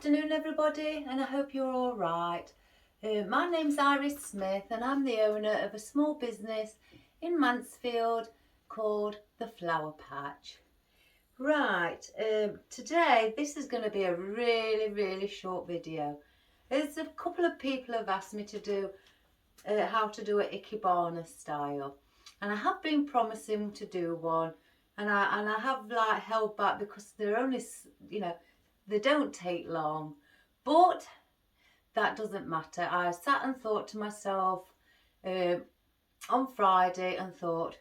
afternoon everybody, and I hope you're all right. My name's Iris Smith and I'm the owner of a small business in Mansfield called The Flower Patch. Right, today this is going to be a really short video. There's a couple of people have asked me to do how to do an Ikebana style, and I have been promising to do one, and I have like held back because they're only, they don't take long, but that doesn't matter. I sat and thought to myself on Friday and thought,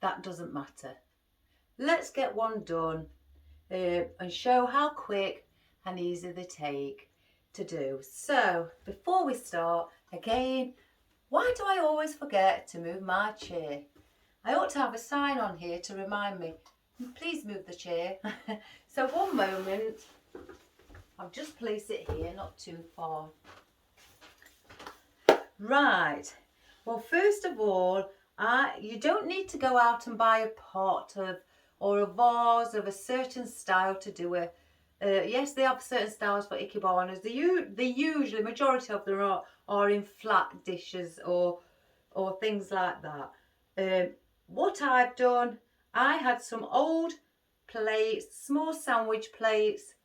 that doesn't matter. Let's get one done and show how quick and easy they take to do. So before we start, again, why do I always forget to move my chair? I ought to have a sign on here to remind me, please move the chair. So one moment, I'll just place it here, not too far. Right, well first of all, you don't need to go out and buy a pot or a vase of a certain style to do it. Yes, they have certain styles for Ikebanas. They usually, majority of them are in flat dishes or things like that. What I've done, I had some old plates, small sandwich plates.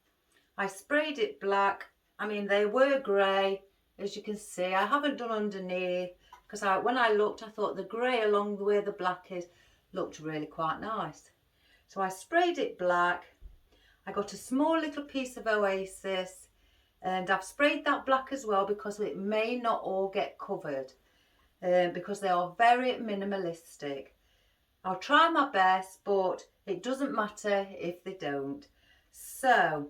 I sprayed it black. I mean, they were grey, as you can see. I haven't done underneath because when I looked, I thought the grey along the way the black is looked really quite nice. So I sprayed it black. I got a small little piece of Oasis, and I've sprayed that black as well because it may not all get covered because they are very minimalistic. I'll try my best, but it doesn't matter if they don't. So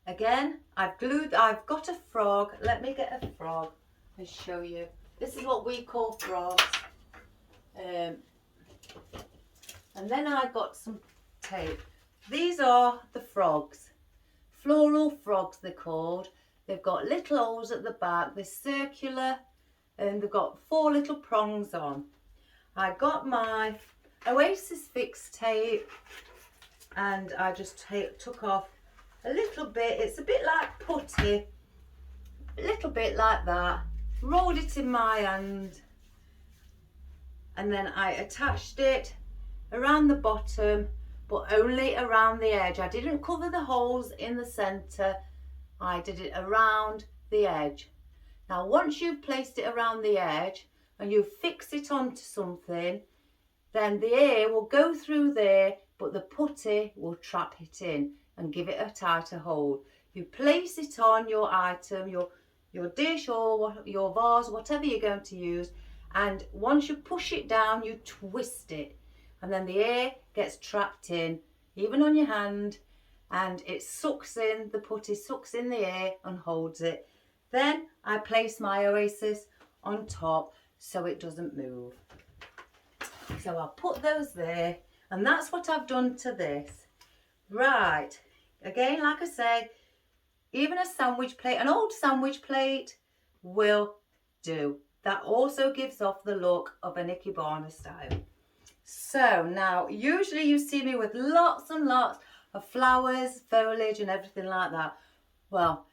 again, I've got a frog. Let me get a frog and show you. This is what we call frogs. And then I got some tape. These are the frogs. Floral frogs they're called. They've got little holes at the back. They're circular and they've got 4 little prongs on. I got my Oasis Fix tape and I just took off a little bit. It's a bit like putty, a little bit like that. Rolled it in my hand and then I attached it around the bottom, but only around the edge. I didn't cover the holes in the centre. I did it around the edge. Now once you've placed it around the edge and you fix it onto something, then the air will go through there, but the putty will trap it in and give it a tighter hold. You place it on your item, your dish or your vase, whatever you're going to use, and once you push it down, you twist it, and then the air gets trapped in, even on your hand, and it sucks in, the putty sucks in the air and holds it. Then I place my Oasis on top so it doesn't move. So I'll put those there, and that's what I've done to this. Right, again, like I say, even a sandwich plate, an old sandwich plate will do. That also gives off the look of an Ikebana style. So now, usually you see me with lots and lots of flowers, foliage and everything like that. Well,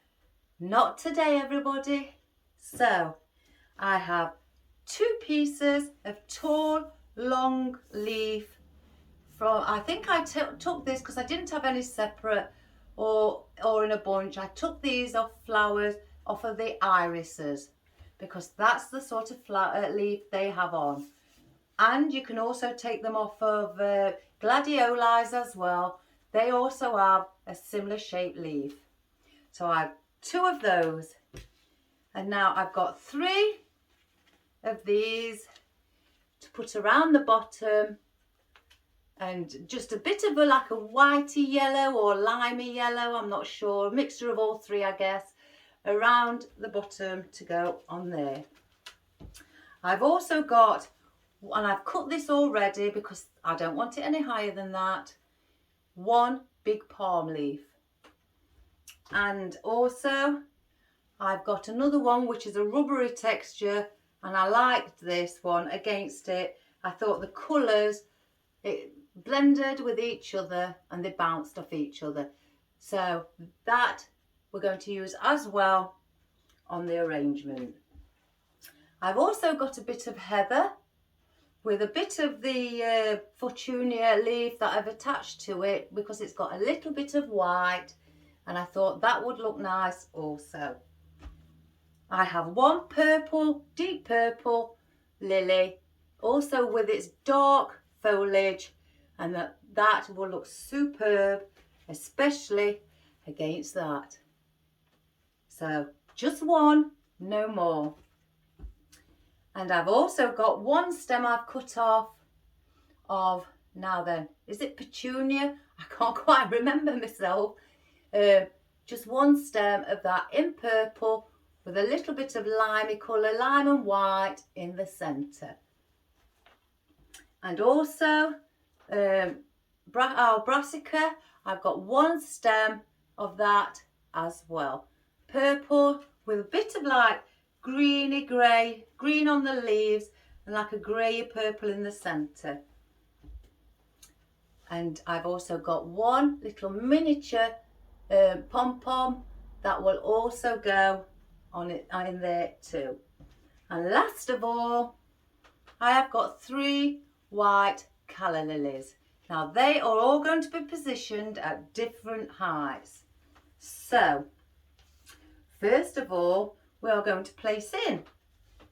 not today everybody. So I have 2 pieces of tall long leaf from, I think I took this because I didn't have any separate or in a bunch. I took these off flowers off of the irises because that's the sort of flower leaf they have on. And you can also take them off of gladiolis as well. They also have a similar shaped leaf. So I have 2 of those, and now I've got 3 of these to put around the bottom, and just a bit of like a whitey yellow or limey yellow, I'm not sure, a mixture of all 3 I guess, around the bottom to go on there. I've also got, and I've cut this already because I don't want it any higher than that, 1 big palm leaf. And also I've got another one which is a rubbery texture, and I liked this one against it. I thought the colours, it blended with each other and they bounced off each other. So that we're going to use as well on the arrangement. I've also got a bit of heather with a bit of the Fortunia leaf that I've attached to it because it's got a little bit of white, and I thought that would look nice also. I have one purple, deep purple lily, also with its dark foliage, and that will look superb, especially against that. So just one, no more. And I've also got one stem I've cut off of, now then, is it petunia? I can't quite remember myself. Just one stem of that in purple with a little bit of limey colour, lime and white in the centre. And also our brassica, I've got one stem of that as well. Purple with a bit of like greeny grey, green on the leaves and like a grey purple in the centre. And I've also got one little miniature pom-pom that will also go on it in there too. And last of all, I have got 3 white calla lilies. Now they are all going to be positioned at different heights. So first of all, we are going to place in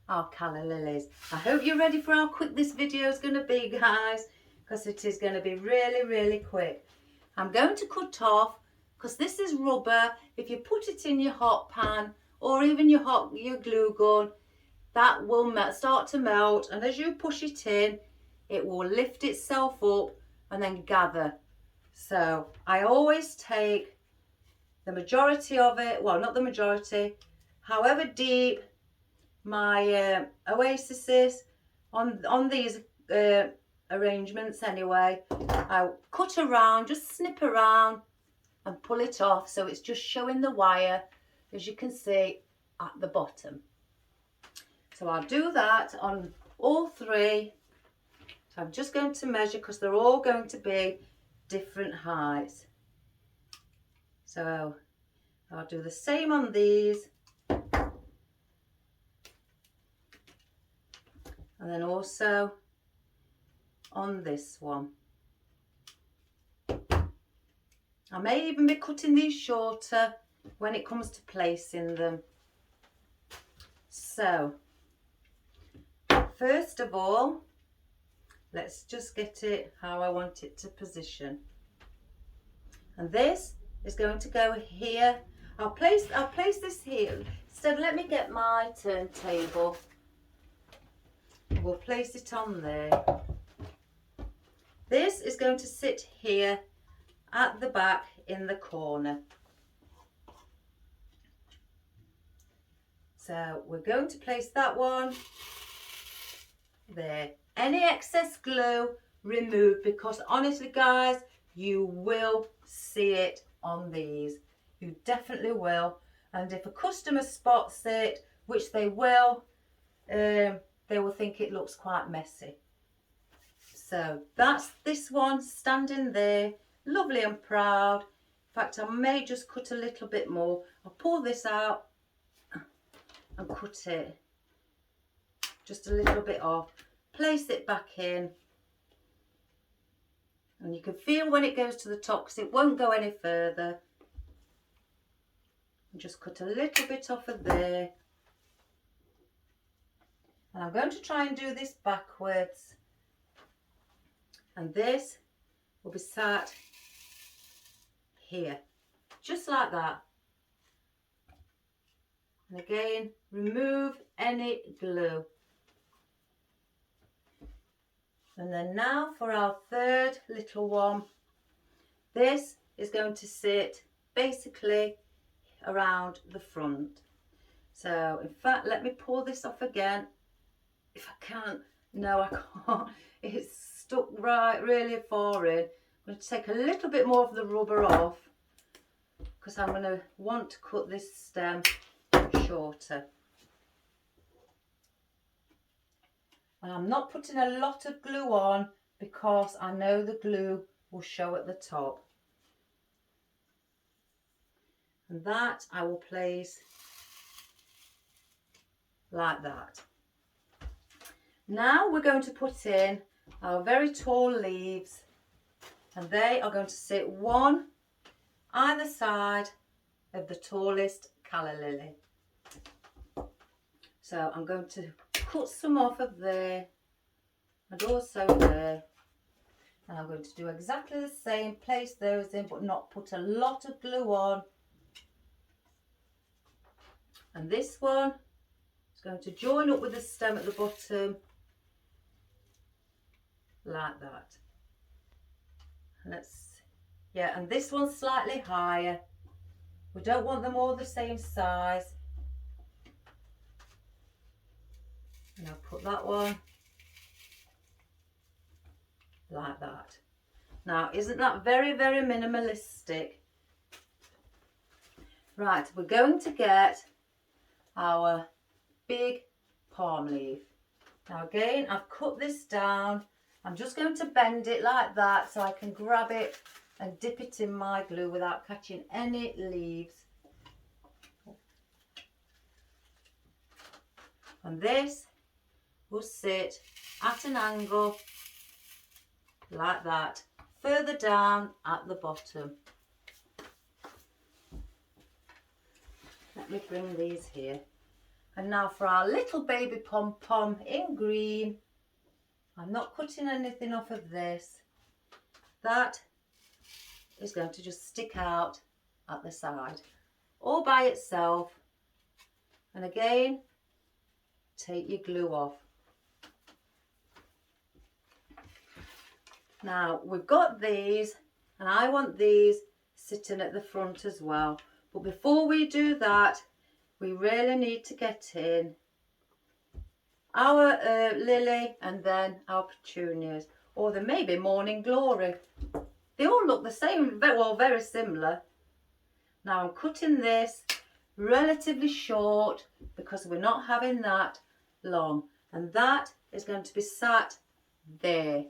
our calla lilies. I hope you're ready for how quick this video is going to be, guys, because it is going to be really, really quick. I'm going to cut off, because this is rubber. If you put it in your hot pan or even your glue gun, that will start to melt, and as you push it in, it will lift itself up and then gather. So I always take the majority of it, well, not the majority, however deep my oasis is on these arrangements anyway, I cut around, just snip around and pull it off, so it's just showing the wire, as you can see, at the bottom. So I'll do that on all 3. So I'm just going to measure because they're all going to be different heights. So I'll do the same on these. And then also on this one. I may even be cutting these shorter when it comes to placing them. So first of all, let's just get it how I want it to position. And this is going to go here. I'll place this here. Instead, let me get my turntable. We'll place it on there. This is going to sit here at the back in the corner. So we're going to place that one there. Any excess glue removed, because honestly guys, you will see it on these. You definitely will. And if a customer spots it, which they will think it looks quite messy. So that's this one standing there, lovely and proud. In fact, I may just cut a little bit more. I'll pull this out and cut it just a little bit off, place it back in, and you can feel when it goes to the top because it won't go any further. And just cut a little bit off of there. And I'm going to try and do this backwards, and this will be sat here, just like that. And again, remove any glue. And then now for our third little one. This is going to sit basically around the front. So in fact, let me pull this off again. If I can't, no I can't. It's stuck right really far in. I'm going to take a little bit more of the rubber off because I'm going to want to cut this stem shorter. And I'm not putting a lot of glue on because I know the glue will show at the top. And that I will place like that. Now we're going to put in our very tall leaves, and they are going to sit one either side of the tallest calla lily. So I'm going to cut some off of there and also there. And I'm going to do exactly the same, place those in but not put a lot of glue on. And this one is going to join up with the stem at the bottom like that. And this one's slightly higher. We don't want them all the same size. And I'll put that one like that. Now, isn't that very, very minimalistic? Right, we're going to get our big palm leaf. Now again, I've cut this down. I'm just going to bend it like that so I can grab it and dip it in my glue without catching any leaves. And this will sit at an angle like that, further down at the bottom. Let me bring these here. And now for our little baby pom-pom in green. I'm not cutting anything off of this. That is going to just stick out at the side, all by itself. And again, take your glue off. Now we've got these, and I want these sitting at the front as well. But before we do that, we really need to get in our lily and then our petunias, or the maybe morning glory. They all look the same, well, very similar. Now I'm cutting this relatively short because we're not having that long, and that is going to be sat there.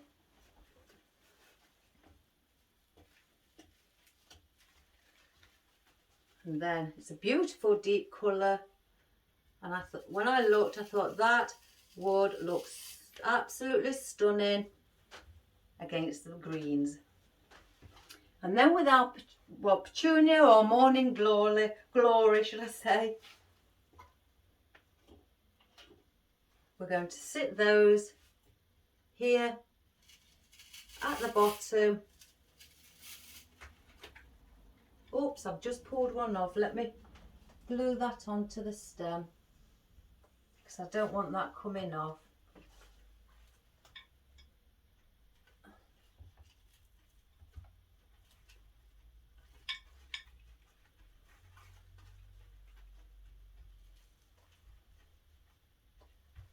And then it's a beautiful deep colour, and I thought, when I looked, I thought that would look absolutely stunning against the greens. And then with our petunia or morning glory should I say, we're going to sit those here at the bottom. Oops, I've just pulled one off. Let me glue that onto the stem because I don't want that coming off.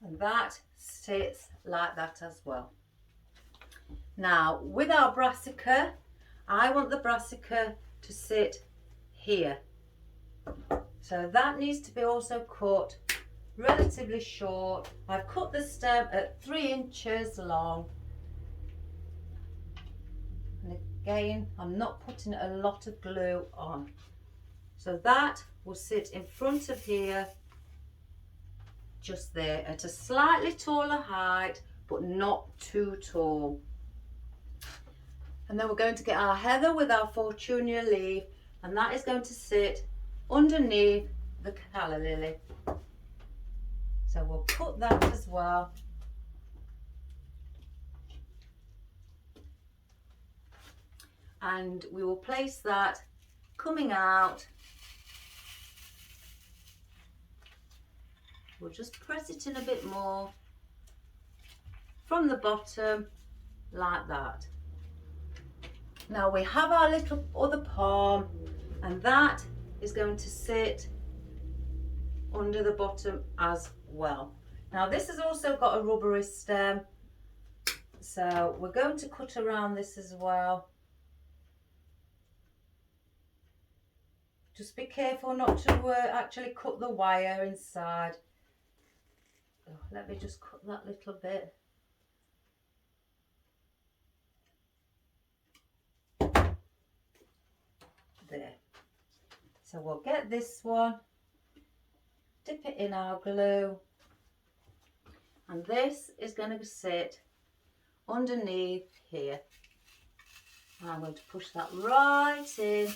And that sits like that as well. Now with our brassica, I want the brassica to sit here. So that needs to be also cut relatively short. I've cut the stem at 3 inches long. And again, I'm not putting a lot of glue on. So that will sit in front of here, just there, at a slightly taller height, but not too tall. And then we're going to get our heather with our Fortunia leaf, and that is going to sit underneath the calla lily. So we'll put that as well. And we will place that coming out. We'll just press it in a bit more from the bottom like that. Now we have our little other palm, and that is going to sit under the bottom as well. Now this has also got a rubbery stem, so we're going to cut around this as well. Just be careful not to actually cut the wire inside. Oh, let me just cut that little bit. There. So we'll get this one, dip it in our glue, and this is going to sit underneath here. I'm going to push that right in.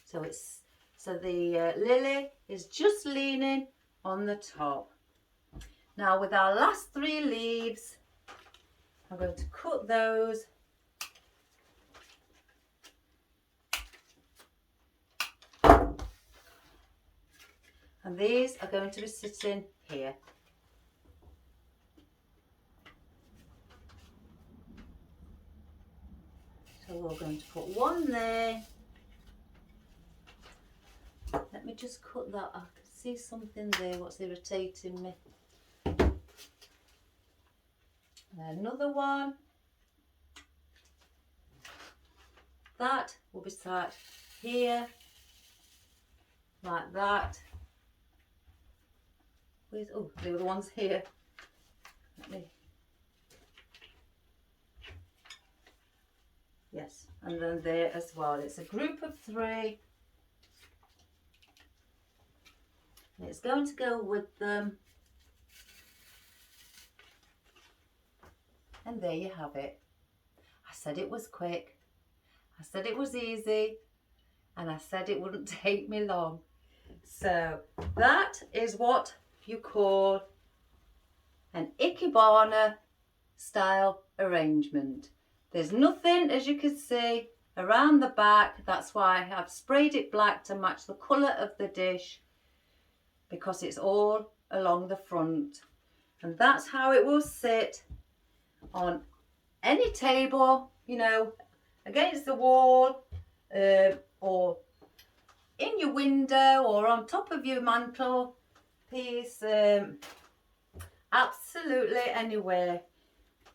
So the lily is just leaning on the top. Now with our last 3 leaves, I'm going to cut those. And these are going to be sitting here. So we're going to put one there. Let me just cut that. I can see something there, what's irritating me. And another one. That will be sat here, like that. Where's, oh, the other one's here. Let me. Yes, and then there as well. It's a group of 3. And it's going to go with them. And there you have it. I said it was quick. I said it was easy. And I said it wouldn't take me long. So that is what you call an Ikebana style arrangement. There's nothing, as you can see, around the back. That's why I've sprayed it black to match the colour of the dish, because it's all along the front. And that's how it will sit on any table, you know, against the wall, or in your window, or on top of your mantel piece, absolutely anywhere.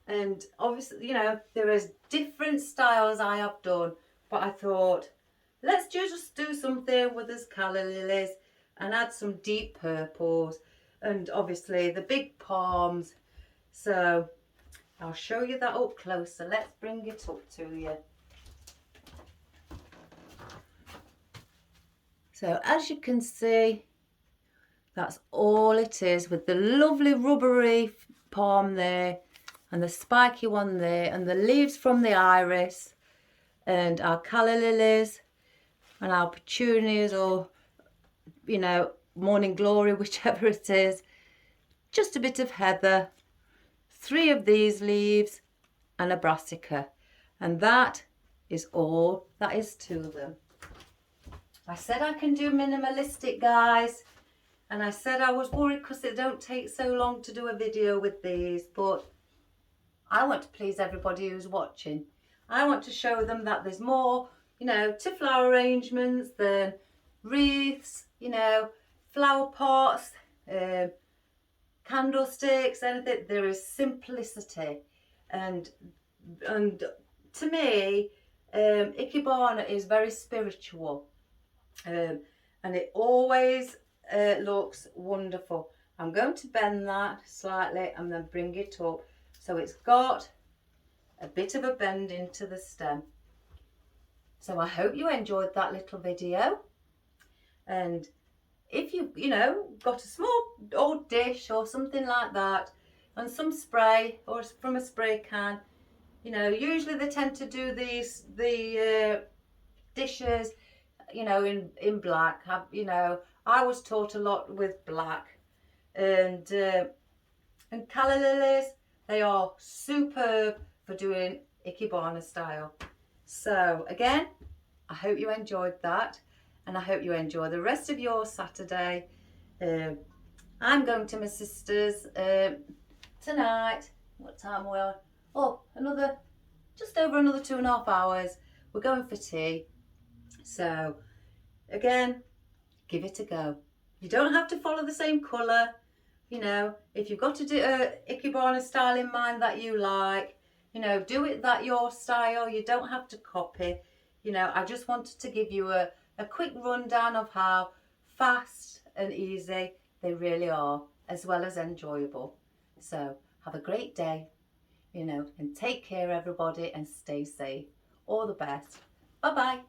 And obviously, you know, there is different styles I have done, but I thought, let's just do something with this calla lilies and add some deep purples, and obviously the big palms. So I'll show you that up closer. Let's bring it up to you. So as you can see, that's all it is, with the lovely rubbery palm there, and the spiky one there, and the leaves from the iris, and our calla lilies, and our petunias, or, you know, morning glory, whichever it is. Just a bit of heather, 3 of these leaves, and a brassica. And that is all that is to them. I said I can do minimalistic, guys. And I said I was worried because it don't take so long to do a video with these. But I want to please everybody who's watching. I want to show them that there's more, you know, to flower arrangements than wreaths, you know, flower pots, candlesticks, anything. There is simplicity. And to me, Ikebana is very spiritual. And it always looks wonderful. I'm going to bend that slightly and then bring it up so it's got a bit of a bend into the stem. So I hope you enjoyed that little video, and if you know, got a small old dish or something like that and some spray, or from a spray can, you know, usually they tend to do the dishes, you know, in black. You know, I was taught a lot with black, and calla lilies, they are superb for doing Ikebana style. So again, I hope you enjoyed that, and I hope you enjoy the rest of your Saturday. I'm going to my sister's tonight. What time are we on? Oh, just over another 2.5 hours. We're going for tea. So again, give it a go. You don't have to follow the same colour. You know, if you've got to do a Ikebana style in mind that you like, you know, do it that your style. You don't have to copy. You know, I just wanted to give you a quick rundown of how fast and easy they really are, as well as enjoyable. So have a great day, you know, and take care everybody, and stay safe. All the best. Bye bye.